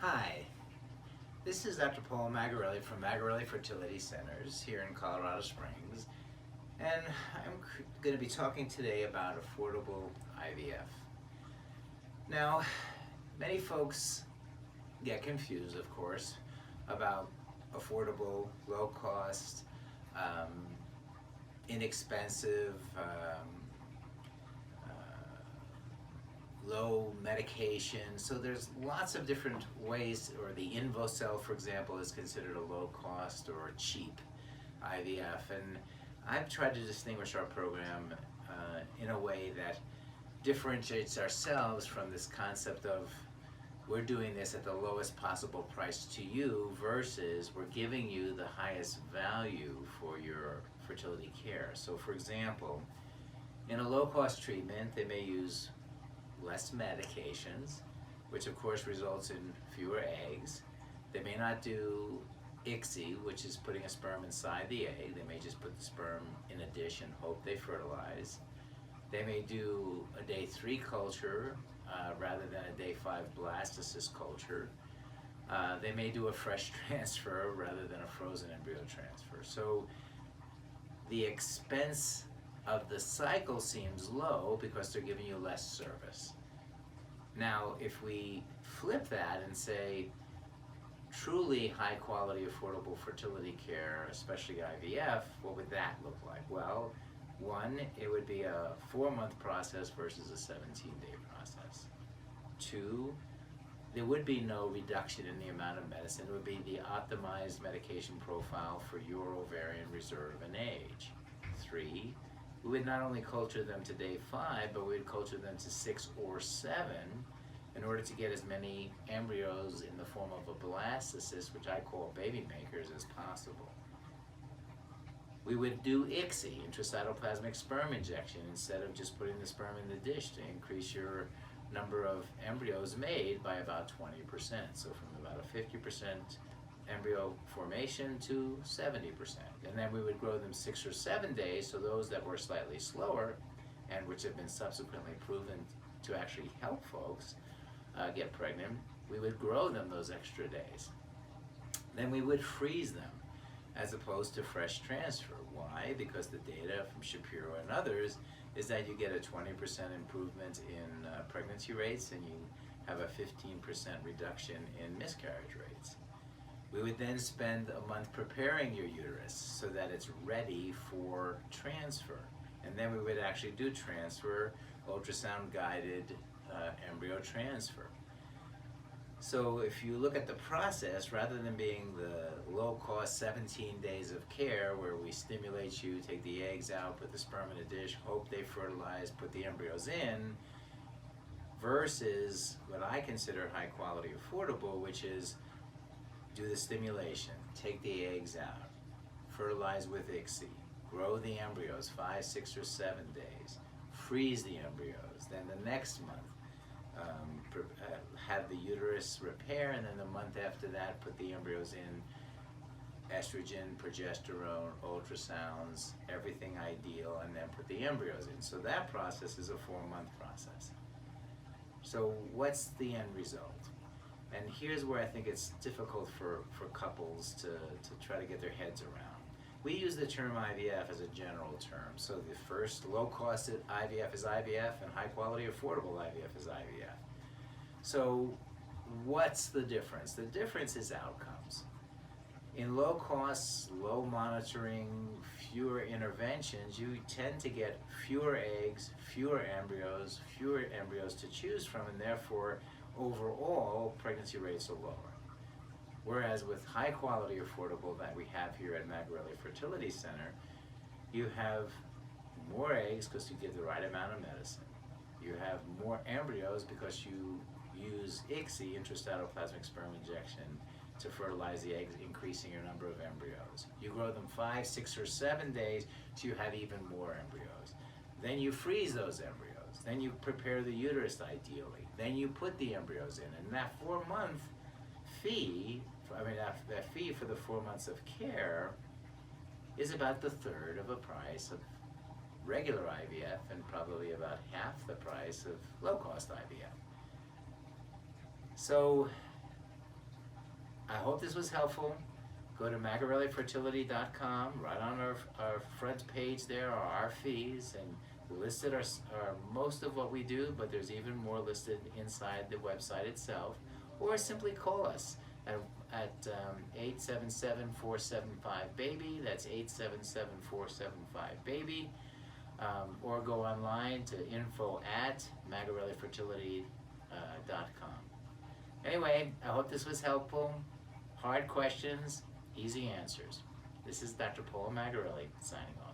Hi, this is Dr. Paul Magarelli from Magarelli Fertility Centers here in Colorado Springs, and I'm going to be talking today about affordable IVF. Now, many folks get confused, of course, about affordable, low cost, um, inexpensive, low medication. So there's lots of different ways, or the InvoCell, for example, is considered a low cost or cheap IVF. And I've tried to distinguish our program in a way that differentiates ourselves from this concept of we're doing this at the lowest possible price to you versus we're giving you the highest value for your fertility care. So for example, in a low-cost treatment, they may use less medications, which of course results in fewer eggs. They may not do ICSI, which is putting a sperm inside the egg. They may just put the sperm in a dish and hope they fertilize. They may do a day 3 culture rather than a day 5 blastocyst culture. They may do a fresh transfer rather than a frozen embryo transfer. So the expense of the cycle seems low because they're giving you less service. Now, if we flip that and say truly high quality, affordable fertility care, especially IVF, what would that look like? Well, one, it would be a 4-month process versus a 17-day process. Two, there would be no reduction in the amount of medicine. It would be the optimized medication profile for your ovarian reserve and age. Three, we would not only culture them to day 5, but we would culture them to 6 or 7 in order to get as many embryos in the form of a blastocyst, which I call baby makers, as possible. We would do ICSI, intracytoplasmic sperm injection, instead of just putting the sperm in the dish to increase your number of embryos made by about 20%. So from about a 50% embryo formation to 70%. And then we would grow them 6 or 7 days, so those that were slightly slower and which have been subsequently proven to actually help folks get pregnant, we would grow them those extra days. Then we would freeze them as opposed to fresh transfer. Why? Because the data from Shapiro and others is that you get a 20% improvement in pregnancy rates and you have a 15% reduction in miscarriage rates. We would then spend a month preparing your uterus so that it's ready for transfer. And then we would actually do transfer, ultrasound guided embryo transfer. So if you look at the process, rather than being the low-cost 17 days of care where we stimulate you, take the eggs out, put the sperm in a dish, hope they fertilize, put the embryos in, versus what I consider high-quality affordable, which is do the stimulation, take the eggs out, fertilize with ICSI, grow the embryos 5, 6, or 7 days, freeze the embryos, then the next month have the uterus repair, and then the month after that put the embryos in estrogen, progesterone, ultrasounds, everything ideal, and then put the embryos in. So that process is a 4-month process. So what's the end result? And here's where I think it's difficult for couples to try to get their heads around. We use the term IVF as a general term. So the first low-cost IVF is IVF, and high-quality affordable IVF is IVF. So what's the difference? The difference is outcomes. In low costs, low monitoring, fewer interventions, you tend to get fewer eggs, fewer embryos to choose from, and therefore overall pregnancy rates are lower. Whereas with high quality affordable that we have here at Magarelli Fertility Center, you have more eggs because you give the right amount of medicine. You have more embryos because you use ICSI, intracytoplasmic sperm injection, to fertilize the eggs, increasing your number of embryos. You grow them 5, 6, or 7 days, so you have even more embryos. Then you freeze those embryos. Then you prepare the uterus ideally. Then you put the embryos in. And that 4-month fee, that fee for the 4 months of care is about the third of a price of regular IVF and probably about half the price of low-cost IVF. So hope this was helpful. Go to magarellifertility.com. Right on our front page there are our fees, and listed are most of what we do, but there's even more listed inside the website itself. Or simply call us at 877-475-BABY. That's 877-475-BABY. Or go online to info@magarellifertility.com. Anyway, I hope this was helpful. Hard questions, easy answers. This is Dr. Paul Magarelli signing off.